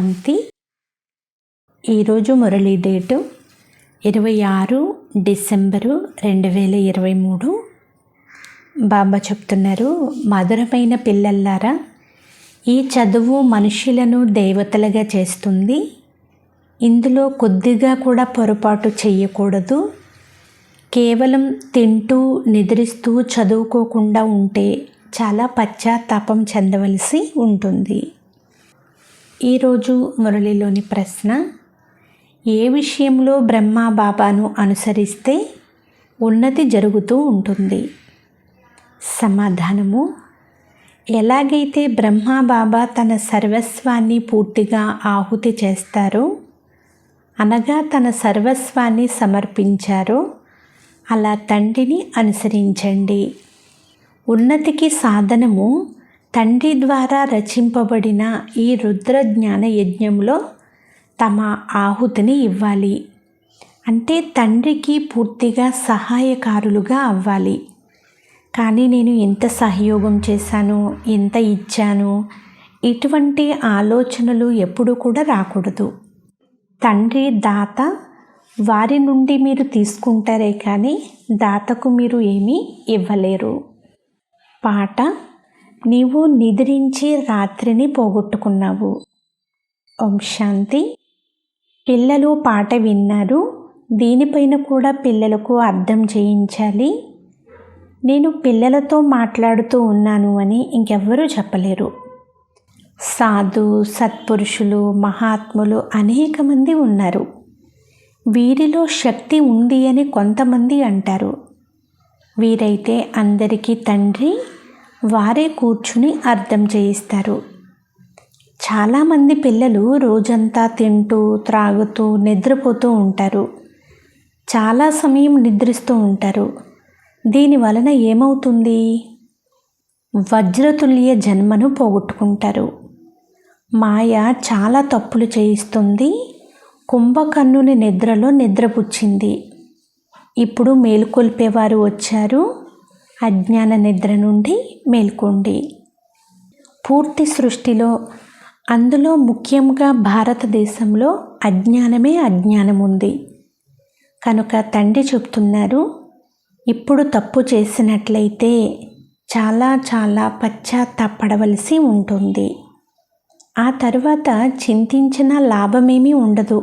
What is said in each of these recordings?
శాంతి. ఈరోజు Murali date 26 December 2023. బాబా చెప్తున్నారు, మధురమైన పిల్లల్లారా, ఈ చదువు మనుషులను దేవతలుగా చేస్తుంది. ఇందులో కొద్దిగా కూడా పొరపాటు చెయ్యకూడదు. కేవలం తింటూ నిద్రిస్తూ చదువుకోకుండా ఉంటే చాలా పశ్చాత్తాపం చెందవలసి ఉంటుంది. ఈరోజు మురళిలోని ప్రశ్న, ఏ విషయంలో బ్రహ్మ బాబాను అనుసరిస్తే ఉన్నతి జరుగుతూ ఉంటుంది? సమాధానము, ఎలాగైతే బ్రహ్మ బాబా తన సర్వస్వాన్ని పూర్తిగా ఆహుతి చేస్తారో, అనగా తన సర్వస్వాన్ని సమర్పించారో, అలా తండ్రిని అనుసరించండి. ఉన్నతికి సాధనము తండ్రి ద్వారా రచింపబడిన ఈ రుద్ర జ్ఞాన యజ్ఞంలో తమ ఆహుతిని ఇవ్వాలి. అంటే తండ్రికి పూర్తిగా సహాయకారులుగా అవ్వాలి. కానీ నేను ఎంత సహయోగం చేశాను, ఎంత ఇచ్చాను, ఇటువంటి ఆలోచనలు ఎప్పుడు కూడా రాకూడదు. తండ్రి దాత, వారి నుండి మీరు తీసుకుంటారే కానీ దాతకు మీరు ఏమీ ఇవ్వలేరు. పాట, నీవు నిద్రించి రాత్రిని పోగొట్టుకున్నావు. ఓం శాంతి. పిల్లలు పాట విన్నారు. దీనిపైన కూడా పిల్లలకు అర్థం చేయించాలి. నేను పిల్లలతో మాట్లాడుతూ ఉన్నాను అని ఇంకెవ్వరూ చెప్పలేరు. సాధు సత్పురుషులు మహాత్ములు అనేక మంది ఉన్నారు. వీరిలో శక్తి ఉంది అని కొంతమంది అంటారు. వీరైతే అందరికీ తండ్రి, వారే కూర్చుని అర్థం చేయిస్తారు. చాలామంది పిల్లలు రోజంతా తింటూ త్రాగుతూ నిద్రపోతూ ఉంటారు. చాలా సమయం నిద్రిస్తూ ఉంటారు. దీని వలన ఏమవుతుంది? వజ్రతుల్య జన్మను పోగొట్టుకుంటారు. మాయ చాలా తప్పులు చేయిస్తుంది. కుంభకర్ణుని నిద్రలో నిద్రపుచ్చింది. ఇప్పుడు మేలుకొల్పేవారు వచ్చారు. అజ్ఞాన నిద్ర నుండి మేల్కోండి. పూర్తి సృష్టిలో, అందులో ముఖ్యంగా భారతదేశంలో అజ్ఞానమే అజ్ఞానం ఉంది. కనుక తండ్రి చెప్తున్నారు, ఇప్పుడు తప్పు చేసినట్లయితే చాలా చాలా పశ్చాత్తాపడవలసి ఉంటుంది. ఆ తర్వాత చింతించిన లాభమేమీ ఉండదు.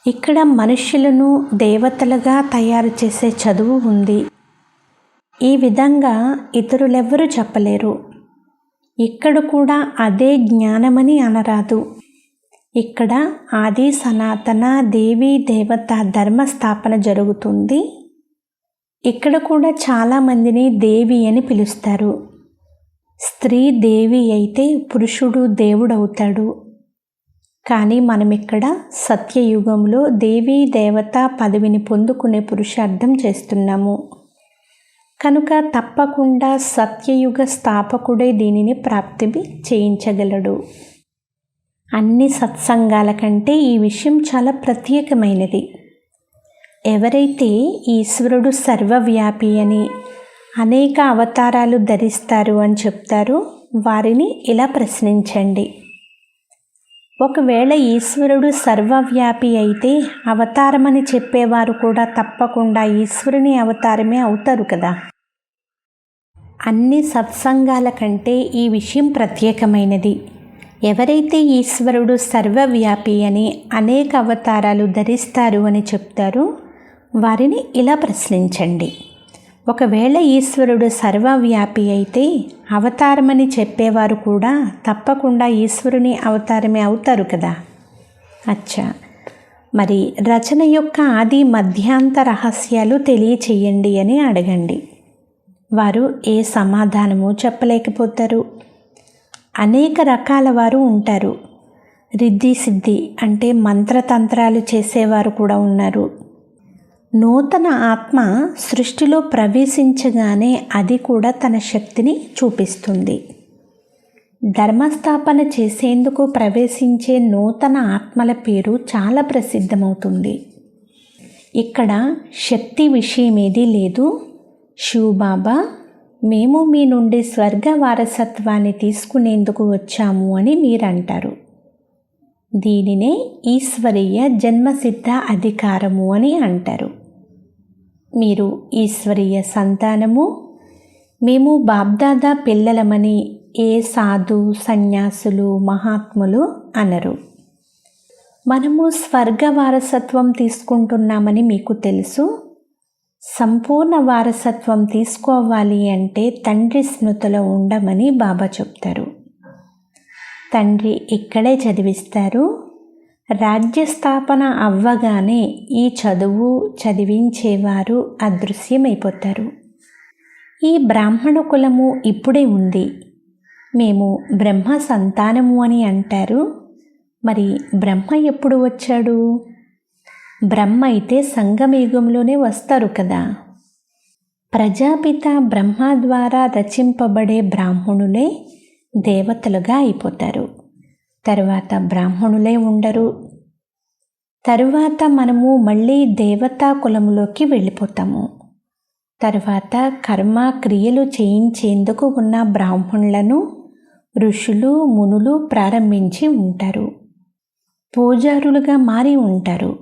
ఇక్కడ మనుష్యులను దేవతలుగా తయారు చేసే చదువు ఉంది. ఈ విధంగా ఇతరులెవ్వరూ చెప్పలేరు. ఇక్కడ కూడా అదే జ్ఞానమని అనరాదు. ఇక్కడ ఆది సనాతన దేవీ దేవత ధర్మస్థాపన జరుగుతుంది. ఇక్కడ కూడా చాలామందిని దేవి అని పిలుస్తారు. స్త్రీ దేవి అయితే పురుషుడు దేవుడవుతాడు. కానీ మనమిక్కడ సత్యయుగంలో దేవీ దేవత పదవిని పొందుకునే పురుషార్థం చేస్తున్నాము. కనుక తప్పకుండా సత్యయుగ స్థాపకుడే దీనిని ప్రాప్తి చేయించగలడు. అన్ని సత్సంగాల కంటే ఈ విషయం చాలా ప్రత్యేకమైనది. ఎవరైతే ఈశ్వరుడు సర్వవ్యాపి అని, అనేక అవతారాలు ధరిస్తారు అని చెప్తారో వారిని ఇలా ప్రశ్నించండి. ఒకవేళ ఈశ్వరుడు సర్వవ్యాపి అయితే అవతారమని చెప్పేవారు కూడా తప్పకుండా ఈశ్వరుని అవతారమే అవుతారు కదా. అన్ని సత్సంగాల కంటే ఈ విషయం ప్రత్యేకమైనది. ఎవరైతే ఈశ్వరుడు సర్వవ్యాపి అని, అనేక అవతారాలు ధరిస్తారు అని చెప్తారో వారిని ఇలా ప్రశ్నించండి. ఒకవేళ ఈశ్వరుడు సర్వవ్యాపి అయితే అవతారమని చెప్పేవారు కూడా తప్పకుండా ఈశ్వరుని అవతారమే అవుతారు కదా. అచ్చా, మరి రచన యొక్క ఆది మధ్యాంత రహస్యాలు తెలియచేయండి అని అడగండి. వారు ఏ సమాధానము చెప్పలేకపోతారు. అనేక రకాల వారు ఉంటారు. రిద్ధి సిద్ధి అంటే మంత్రతంత్రాలు చేసేవారు కూడా ఉన్నారు. నూతన ఆత్మ సృష్టిలో ప్రవేశించగానే అది కూడా తన శక్తిని చూపిస్తుంది. ధర్మస్థాపన చేసేందుకు ప్రవేశించే నూతన ఆత్మల పేరు చాలా ప్రసిద్ధమవుతుంది. ఇక్కడ శక్తి విషయమేదీ లేదు. శివబాబా, మేము మీ నుండి స్వర్గ వారసత్వాన్ని తీసుకునేందుకు వచ్చాము అని మీరంటారు. దీనినే ఈశ్వరీయ జన్మసిద్ధ అధికారము అని అంటారు. మీరు ఈశ్వరీయ సంతానము, మేము బాబ్దాదా పిల్లలమని ఏ సాధు, సన్యాసులు, మహాత్ములు అనరు. మనము స్వర్గ వారసత్వం తీసుకుంటున్నామని మీకు తెలుసు. సంపూర్ణ వారసత్వం తీసుకోవాలి అంటే తండ్రి స్మృతిలో ఉండమని బాబా చెప్తారు. తండ్రి ఇక్కడే చదివిస్తారు. రాజ్య స్థాపన అవ్వగానే ఈ చదువు చదివించేవారు అదృశ్యమైపోతారు. ఈ బ్రాహ్మణ కులము ఇప్పుడే ఉంది. మేము బ్రహ్మ సంతానము అని అంటారు. మరి బ్రహ్మ ఎప్పుడు వచ్చాడు? బ్రహ్మ అయితే సంగమయుగంలోనే వస్తారు కదా. ప్రజాపిత బ్రహ్మ ద్వారా రచింపబడే బ్రాహ్మణులే దేవతలుగా అయిపోతారు. తరువాత బ్రాహ్మణులే ఉండరు. తరువాత మనము మళ్ళీ దేవతా కులంలోకి వెళ్ళిపోతాము. తరువాత కర్మ క్రియలు చేయించేందుకు ఉన్న బ్రాహ్మణులను ఋషులు, మునులు ప్రారంభించి ఉంటారు. పూజారులుగా మారి ఉంటారు.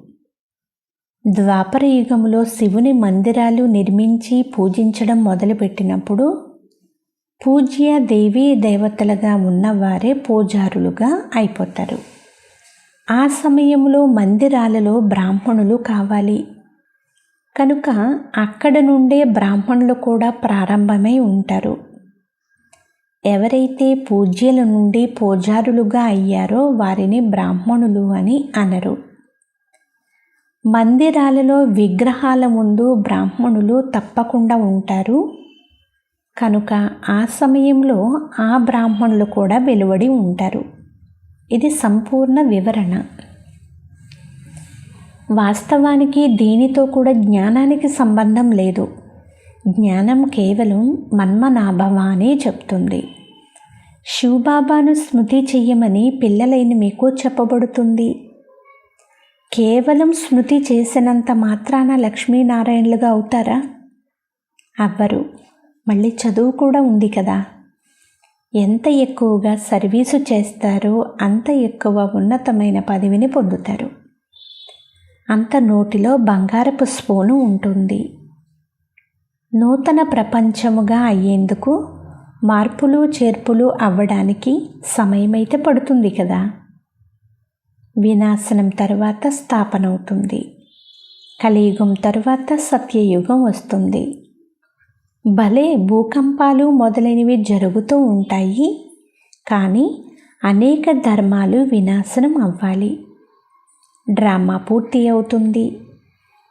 ద్వాపర యుగంలో శివుని మందిరాలు నిర్మించి పూజించడం మొదలుపెట్టినప్పుడు పూజ్య దేవీ దేవతలుగా ఉన్నవారే పూజారులుగా అయిపోతారు. ఆ సమయంలో మందిరాలలో బ్రాహ్మణులు కావాలి కనుక అక్కడ నుండే బ్రాహ్మణులు కూడా ప్రారంభమై ఉంటారు. ఎవరైతే పూజ్యుల నుండి పూజారులుగా అయ్యారో వారిని బ్రాహ్మణులు అని అనరు. మందిరాలలో విగ్రహాల ముందు బ్రాహ్మణులు తప్పకుండా ఉంటారు కనుక ఆ సమయంలో ఆ బ్రాహ్మణులు కూడా వెలువడి ఉంటారు. ఇది సంపూర్ణ వివరణ. వాస్తవానికి దీనితో కూడా జ్ఞానానికి సంబంధం లేదు. జ్ఞానం కేవలం మన్మనాభవ అని చెప్తుంది. శివబాబాను స్మృతి చెయ్యమని పిల్లలైన మీకు చెప్పబడుతుంది. కేవలం స్మృతి చేసినంత మాత్రాన లక్ష్మీనారాయణలుగా అవుతారా? అవ్వరు. మళ్ళీ చదువు కూడా ఉంది కదా. ఎంత ఎక్కువగా సర్వీసు చేస్తారో అంత ఎక్కువ ఉన్నతమైన పదవిని పొందుతారు. అంత నోటిలో బంగారపు స్పూను ఉంటుంది. నూతన ప్రపంచముగా అయ్యేందుకు మార్పులు చేర్పులు అవ్వడానికి సమయమైతే పడుతుంది కదా. వినాశనం తర్వాత స్థాపన అవుతుంది. కలియుగం తర్వాత సత్యయుగం వస్తుంది. భలే భూకంపాలు మొదలైనవి జరుగుతూ ఉంటాయి. కానీ అనేక ధర్మాలు వినాశనం అవ్వాలి. డ్రామా పూర్తి అవుతుంది.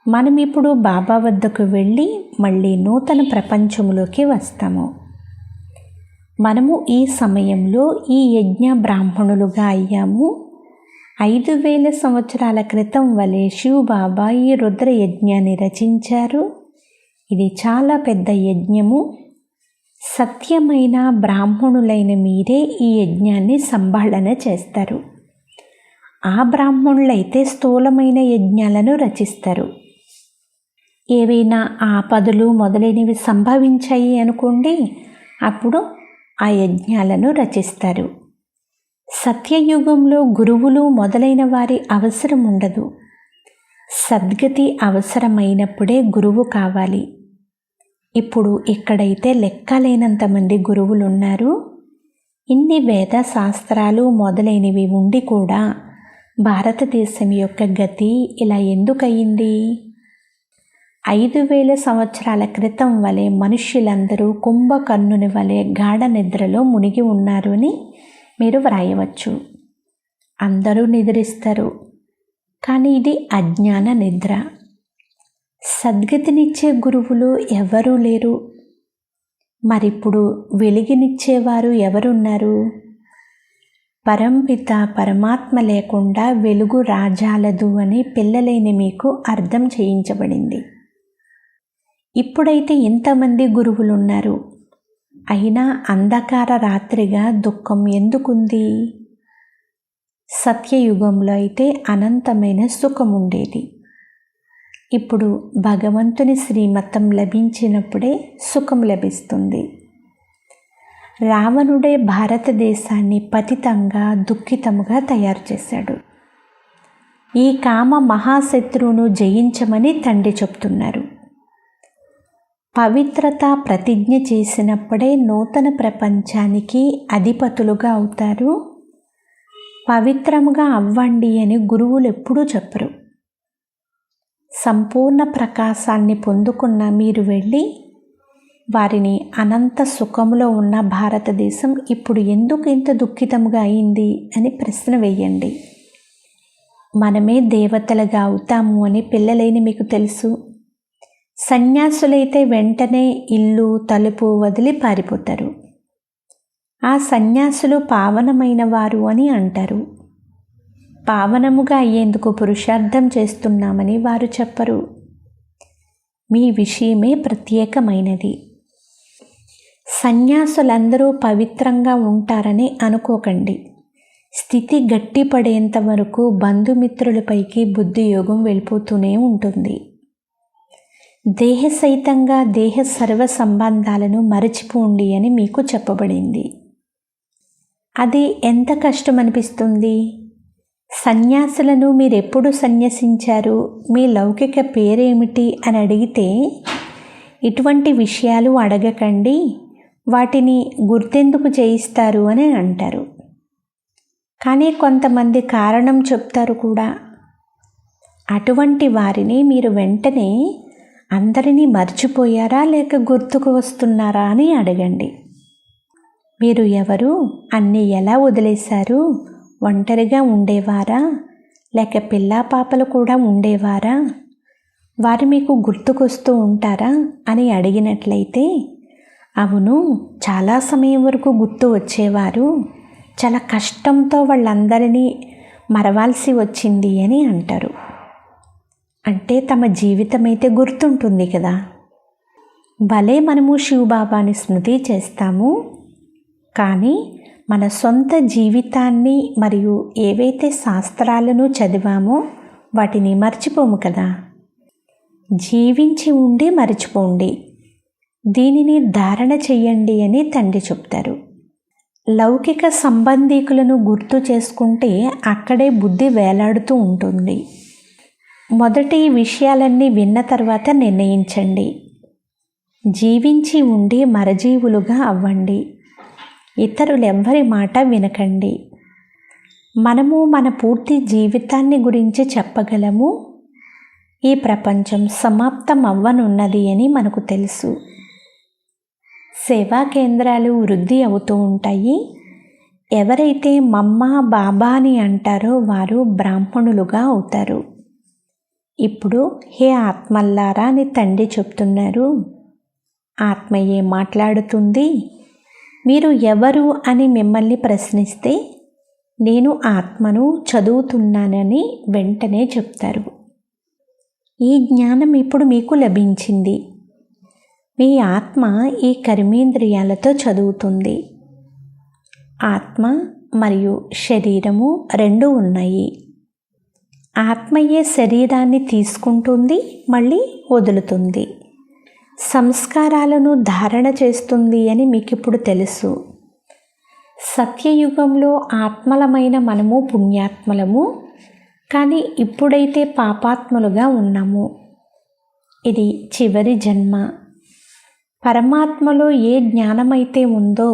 మనం ఇప్పుడు బాబా వద్దకు వెళ్ళి మళ్ళీ నూతన ప్రపంచంలోకి వస్తాము. మనము ఈ సమయంలో ఈ యజ్ఞ బ్రాహ్మణులుగా అయ్యాము. 5000 సంవత్సరాల క్రితం వలె శివబాబా ఈ రుద్ర యజ్ఞాన్ని రచించారు. ఇది చాలా పెద్ద యజ్ఞము. సత్యమైన బ్రాహ్మణులైన మీరే ఈ యజ్ఞాన్ని సంభాళన చేస్తారు. ఆ బ్రాహ్మణులైతే స్థూలమైన యజ్ఞాలను రచిస్తారు. ఏవైనా ఆపదలు మొదలైనవి సంభవించాయి అనుకోండి, అప్పుడు ఆ యజ్ఞాలను రచిస్తారు. సత్యయుగంలో గురువులు మొదలైన వారి అవసరం ఉండదు. సద్గతి అవసరమైనప్పుడే గురువు కావాలి. ఇప్పుడు ఇక్కడైతే లెక్కలేనంతమంది గురువులు ఉన్నారు. ఇన్ని వేద శాస్త్రాలు మొదలైనవి ఉండి కూడా భారతదేశం యొక్క గతి ఇలా ఎందుకయింది? 5000 సంవత్సరాల క్రితం వలె మనుష్యులందరూ కుంభకర్ణుని వలె గాఢ నిద్రలో మునిగి ఉన్నారు అని మీరు వ్రాయవచ్చు. అందరూ నిద్రిస్తారు, కానీ ఇది అజ్ఞాన నిద్ర. సద్గతినిచ్చే గురువులు ఎవరూ లేరు. మరిప్పుడు వెలుగునిచ్చేవారు ఎవరున్నారు? పరంపిత పరమాత్మ లేకుండా వెలుగు రాజాలదు అని పిల్లలైన మీకు అర్థం చేయించబడింది. ఇప్పుడైతే ఎంతమంది గురువులున్నారు, అయినా అంధకార రాత్రిగా దుఃఖం ఎందుకుంది? సత్యయుగంలో అయితే అనంతమైన సుఖం ఉండేది. ఇప్పుడు భగవంతుని శ్రీమతం లభించినప్పుడే సుఖం లభిస్తుంది. రావణుడే భారతదేశాన్ని పతితంగా దుఃఖితముగా తయారు చేశాడు. ఈ కామ మహాశత్రువును జయించమని తండ్రి చెప్తున్నారు. పవిత్రత ప్రతిజ్ఞ చేసినప్పుడే నూతన ప్రపంచానికి అధిపతులుగా అవుతారు. పవిత్రముగా అవ్వండి అని గురువులు ఎప్పుడూ చెప్పరు. సంపూర్ణ ప్రకాశాన్ని పొందుకున్న మీరు వెళ్ళి వారిని అనంత సుఖంలో ఉన్న భారతదేశం ఇప్పుడు ఎందుకు ఇంత దుఃఖితంగా అయింది అని ప్రశ్న వేయండి. మనమే దేవతలుగా అవుతాము అని పిల్లలైన మీకు తెలుసు. సన్యాసులైతే వెంటనే ఇల్లు తలుపు వదిలి పారిపోతారు. ఆ సన్యాసులు పావనమైన వారు అని అంటారు. పావనముగా అయ్యేందుకు పురుషార్థం చేస్తున్నామని వారు చెప్పరు. మీ విషయమే ప్రత్యేకమైనది. సన్యాసులందరూ పవిత్రంగా ఉంటారని అనుకోకండి. స్థితి గట్టిపడేంత వరకు బంధుమిత్రులపైకి బుద్ధియోగం వెళ్ళిపోతూనే ఉంటుంది. దేహ సహితంగా దేహ సర్వ సంబంధాలను మరచిపోండి అని మీకు చెప్పబడింది. అది ఎంత కష్టం అనిపిస్తుంది. సన్యాసులను మీరెప్పుడు సన్యసించారు, మీ లౌకిక పేరేమిటి అని అడిగితే ఇటువంటి విషయాలు అడగకండి, వాటిని గుర్తెందుకు చేయిస్తారు అని అంటారు. కానీ కొంతమంది కారణం చెప్తారు కూడా. అటువంటి వారిని మీరు వెంటనే అందరినీ మర్చిపోయారా లేక గుర్తుకు వస్తున్నారా అని అడగండి. మీరు ఎవరు, అన్నీ ఎలా వదిలేశారు, ఒంటరిగా ఉండేవారా లేక పిల్లా పాపలు కూడా ఉండేవారా, వారు మీకు గుర్తుకొస్తూ ఉంటారా అని అడిగినట్లయితే అవును, చాలా సమయం వరకు గుర్తు వచ్చేవారు, చాలా కష్టంతో వాళ్ళందరినీ మరవాల్సి వచ్చింది అని అంటారు. అంటే తమ జీవితం అయితే గుర్తుంటుంది కదా. భలే మనము శివబాబాని స్మృతి చేస్తాము, కానీ మన సొంత జీవితాన్ని మరియు ఏవైతే శాస్త్రాలను చదివామో వాటిని మర్చిపోము కదా. జీవించి ఉండి మర్చిపోండి, దీనిని ధారణ చెయ్యండి అని తండ్రి చెప్తారు. లౌకిక సంబంధీకులను గుర్తు చేసుకుంటే అక్కడే బుద్ధి వేలాడుతూ ఉంటుంది. మొదటి ఈ విషయాలన్నీ విన్న తర్వాత నిర్ణయించండి. జీవించి ఉండి మరజీవులుగా అవ్వండి. ఇతరులెవ్వరి మాట వినకండి. మనము మన పూర్తి జీవితాన్ని గురించి చెప్పగలము. ఈ ప్రపంచం సమాప్తం అవ్వనున్నది అని మనకు తెలుసు. సేవా కేంద్రాలు వృద్ధి అవుతూ ఉంటాయి. ఎవరైతే మమ్మ బాబా అని అంటారో వారు బ్రాహ్మణులుగా అవుతారు. ఇప్పుడు హే ఆత్మల్లారా అని తండ్రి చెప్తున్నారు. ఆత్మయే మాట్లాడుతుంది. మీరు ఎవరు అని మిమ్మల్ని ప్రశ్నిస్తే నేను ఆత్మను చదువుతున్నానని వెంటనే చెప్తారు. ఈ జ్ఞానం ఇప్పుడు మీకు లభించింది. మీ ఆత్మ ఈ కర్మేంద్రియాలతో చదువుతుంది. ఆత్మ మరియు శరీరము రెండు ఉన్నాయి. ఆత్మయే శరీరాన్ని తీసుకుంటుంది, మళ్ళీ వదులుతుంది. సంస్కారాలను ధారణ చేస్తుంది అని మీకు ఇప్పుడు తెలుసు. సత్యయుగంలో ఆత్మలమైన మనము పుణ్యాత్మలము, కానీ ఇప్పుడైతే పాపాత్మలుగా ఉన్నాము. ఇది చివరి జన్మ. పరమాత్మలో ఏ జ్ఞానమైతే ఉందో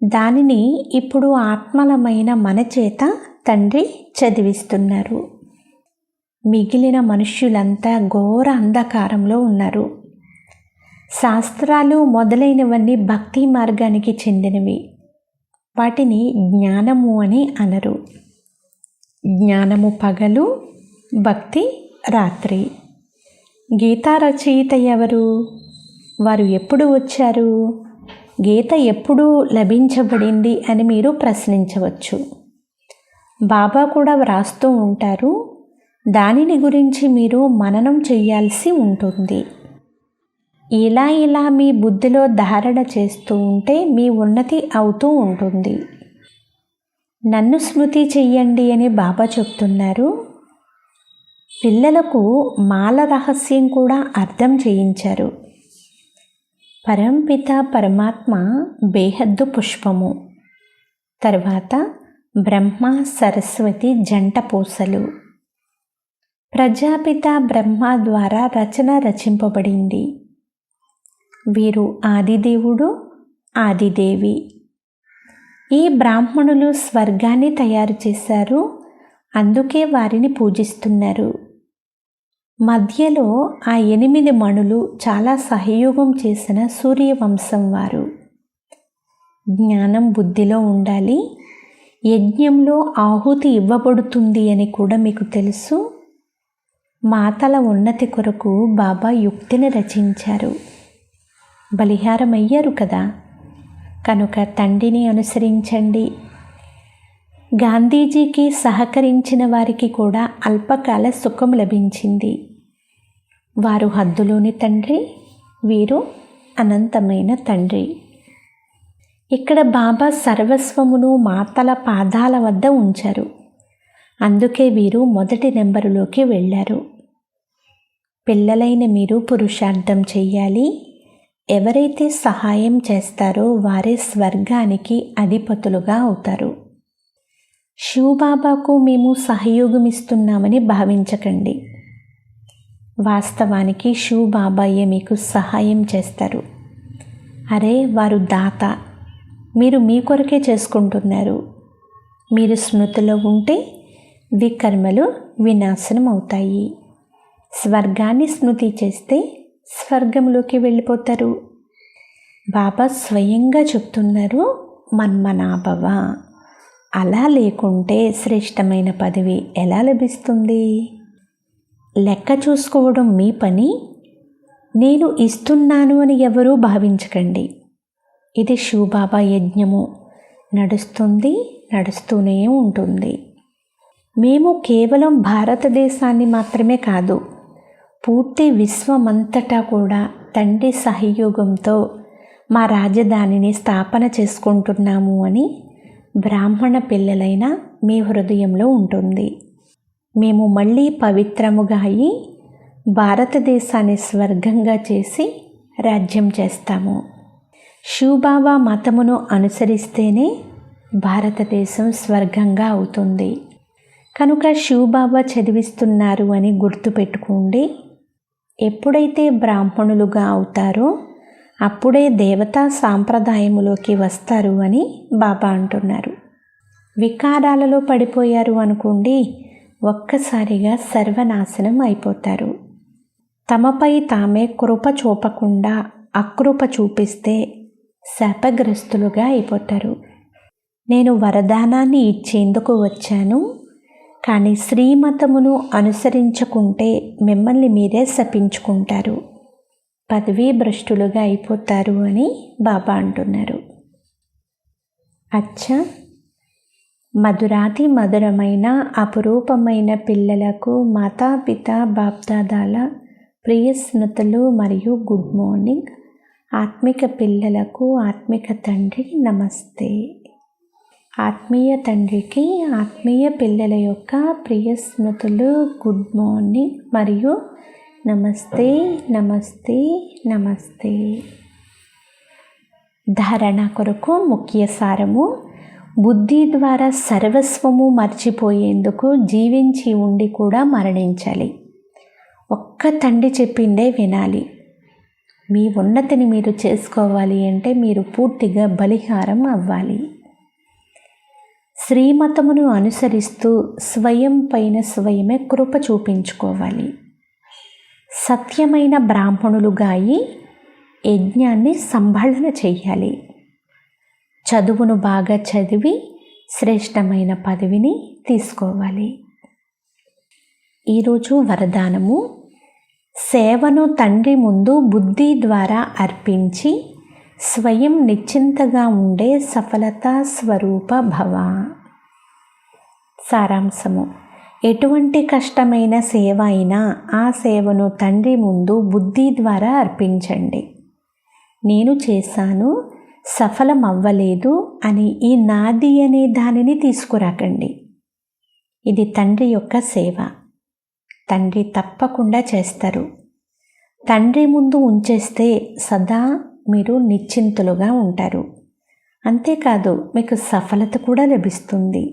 దానిని ఇప్పుడు ఆత్మలమైన మన చేత తండ్రి చదివిస్తున్నారు. మిగిలిన మనుష్యులంతా ఘోర అంధకారంలో ఉన్నారు. శాస్త్రాలు మొదలైనవన్నీ భక్తి మార్గానికి చెందినవి. వాటిని జ్ఞానము అని అనరు. జ్ఞానము పగలు, భక్తి రాత్రి. గీతా రచయిత ఎవరు? వారు ఎప్పుడు వచ్చారు? గీత ఎప్పుడు లభించబడింది అని మీరు ప్రశ్నించవచ్చు. బాబా కూడా వ్రాస్తూ ఉంటారు. దానిని గురించి మీరు మననం చేయాల్సి ఉంటుంది. ఇలా మీ బుద్ధిలో ధారణ చేస్తూ ఉంటే మీ ఉన్నతి అవుతూ ఉంటుంది. నన్ను స్మృతి చెయ్యండి అని బాబా చెప్తున్నారు. పిల్లలకు మాల రహస్యం కూడా అర్థం చేయించారు. పరంపిత పరమాత్మ బేహద్దు పుష్పము. తర్వాత బ్రహ్మ సరస్వతి జంట పూసలు. ప్రజాపిత బ్రహ్మ ద్వారా రచన రచింపబడింది. వీరు ఆదిదేవుడు, ఆదిదేవి. ఈ బ్రాహ్మణులు స్వర్గాన్ని తయారు చేశారు, అందుకే వారిని పూజిస్తున్నారు. మధ్యలో ఆ 8 మణులు చాలా సహయోగం చేసిన సూర్యవంశం వారు. జ్ఞానం బుద్ధిలో ఉండాలి. యజ్ఞంలో ఆహుతి ఇవ్వబడుతుంది అని కూడా మీకు తెలుసు. మాతల ఉన్నతి కొరకు బాబా యుక్తిని రచించారు. బలిహారం అయ్యారు కదా, కనుక తండ్రిని అనుసరించండి. గాంధీజీకి సహకరించిన వారికి కూడా అల్పకాల సుఖం లభించింది. వారు హద్దులోని తండ్రి, వీరు అనంతమైన తండ్రి. ఇక్కడ బాబా సర్వస్వమును మాతల పాదాల వద్ద ఉంచారు. అందుకే వీరు మొదటి నెంబరులోకి వెళ్ళారు. పిల్లలైన మీరు పురుషార్థం చెయ్యాలి. ఎవరైతే సహాయం చేస్తారో వారే స్వర్గానికి అధిపతులుగా అవుతారు. శివబాబాకు మేము సహయోగం ఇస్తున్నామని భావించకండి. వాస్తవానికి శివబాబాయే మీకు సహాయం చేస్తారు. అరే వారు దాత, మీరు మీ కొరకే చేసుకుంటున్నారు. మీరు స్మృతిలో ఉంటే వికర్మలు వినాశనం అవుతాయి. స్వర్గాన్ని స్మృతి చేస్తే స్వర్గంలోకి వెళ్ళిపోతారు. బాబా స్వయంగా చెప్తున్నారు, మన్మనాభవ. అలా లేకుంటే శ్రేష్టమైన పదవి ఎలా లభిస్తుంది? లెక్క చూసుకోవడం మీ పని. నేను ఇస్తున్నాను అని ఎవరూ భావించకండి. ఇది శివబాబా యజ్ఞము. నడుస్తుంది, నడుస్తూనే ఉంటుంది. మేము కేవలం భారతదేశాన్ని మాత్రమే కాదు, పూర్తి విశ్వమంతటా కూడా తండ్రి సహయోగంతో మా రాజధానిని స్థాపన చేసుకుంటున్నాము అని బ్రాహ్మణ పిల్లలైన మీ హృదయంలో ఉంటుంది. మేము మళ్ళీ పవిత్రముగా అయ్యి భారతదేశాన్ని స్వర్గంగా చేసి రాజ్యం చేస్తాము. శివబాబా మతమును అనుసరిస్తేనే భారతదేశం స్వర్గంగా అవుతుంది. కనుక శివబాబా చదివిస్తున్నారు అని గుర్తుపెట్టుకోండి. ఎప్పుడైతే బ్రాహ్మణులుగా అవుతారో అప్పుడే దేవతా సాంప్రదాయములోకి వస్తారు అని బాబా అంటున్నారు. వికారాలలో పడిపోయారు అనుకోండి, ఒక్కసారిగా సర్వనాశనం అయిపోతారు. తమపై తామే కృప చూపకుండా అకృప చూపిస్తే శాపగ్రస్తులుగా అయిపోతారు. నేను వరదానాన్ని ఇచ్చేందుకు వచ్చాను, కానీ శ్రీమతమును అనుసరించకుంటే మిమ్మల్ని మీరే శపించుకుంటారు, పదవీ భ్రష్టులుగా అయిపోతారు అని బాబా అంటున్నారు. అచ్చా, మధురాతి మధురమైన అపురూపమైన పిల్లలకు మాతాపిత బాప్దాదాల ప్రియ స్మృతులు మరియు గుడ్ మార్నింగ్. ఆత్మిక పిల్లలకు ఆత్మిక తండ్రి నమస్తే. ఆత్మీయ తండ్రికి ఆత్మీయ పిల్లల యొక్క ప్రియ స్మృతులు, గుడ్ మార్నింగ్ మరియు నమస్తే నమస్తే నమస్తే. ధారణ కొరకు ముఖ్య సారము: బుద్ధి ద్వారా సర్వస్వము మర్చిపోయేందుకు జీవించి ఉండి కూడా మరణించాలి. ఒక్క తండ్రి చెప్పిందే వినాలి. మీ ఉన్నతిని మీరు చేసుకోవాలి అంటే మీరు పూర్తిగా బలిహారం అవ్వాలి. శ్రీమతమును అనుసరిస్తూ స్వయం పైన స్వయమే కృప చూపించుకోవాలి. సత్యమైన బ్రాహ్మణులుగా అయి యజ్ఞాన్ని సంభాళన చెయ్యాలి. చదువును బాగా చదివి శ్రేష్టమైన పదవిని తీసుకోవాలి. ఈరోజు వరదానము: సేవను తండ్రి ముందు బుద్ధి ద్వారా అర్పించి స్వయం నిశ్చింతగా ఉండే సఫలతా స్వరూప భవ. సారాంశము: ఎటువంటి కష్టమైన సేవ అయినా ఆ సేవను తండ్రి ముందు బుద్ధి ద్వారా అర్పించండి. నేను చేశాను, సఫలం అవ్వలేదు అని ఈ నాది అనే దానిని తీసుకురాకండి. ఇది తండ్రి యొక్క సేవ. తండ్రి తప్పకుండా చేస్తారు. తండ్రి ముందు ఉంచేస్తే సదా మీరు నిశ్చింతులుగా ఉంటారు. అంతేకాదు మీకు సఫలత కూడా లభిస్తుంది.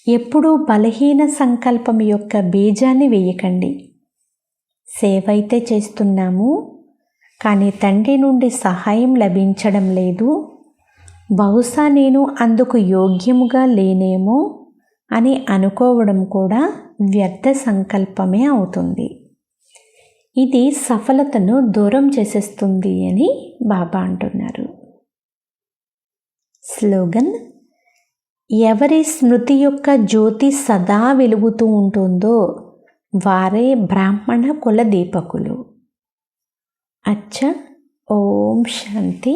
ఎప్పుడూ బలహీన సంకల్పం యొక్క బీజాన్ని వేయకండి. సేవ అయితే చేస్తున్నాము, కానీ తండ్రి నుండి సహాయం లభించడం లేదు, బహుశా నేను అందుకు యోగ్యముగా లేనేమో అని అనుకోవడం కూడా వ్యర్థ సంకల్పమే అవుతుంది. ఇది సఫలతను దూరం చేసేస్తుంది అని బాబా అంటున్నారు. స్లోగన్: ఎవరి స్మృతి యొక్క జ్యోతి సదా వెలుగుతూ ఉంటుందో వారే బ్రాహ్మణ కుల దీపకులు. అచ్చ. ఓం శాంతి.